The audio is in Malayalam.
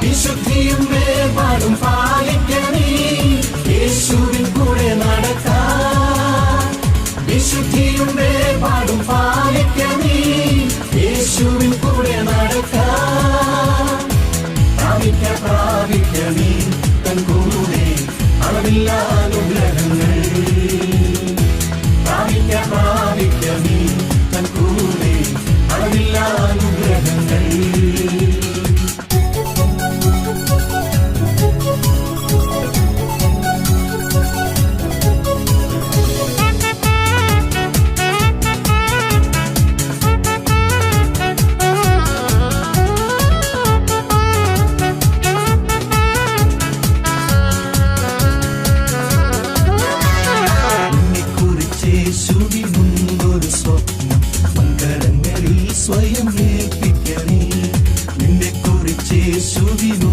വിശുദ്ധിയും വേർപാടും പാലിക്കണേ യേശുവിൻ കൂടെ നടക്കാൻ വിശുദ്ധിയും വേർപാടും പാലിക്കണേ യേശുവിൻ കൂടെ നടക്കാൻ പ്രാപിക്കണേ തൻ കൂടെ അളവില്ല അനുഗ്രഹങ്ങൾ പ്രാപിക്കണേ തൻ കൂടെ അളവില്ല അനുഗ്രഹങ്ങൾ സ്വയം ഏൽപ്പിക്കണേ നിന്നെ കുറിച്ച് യേശുവിനും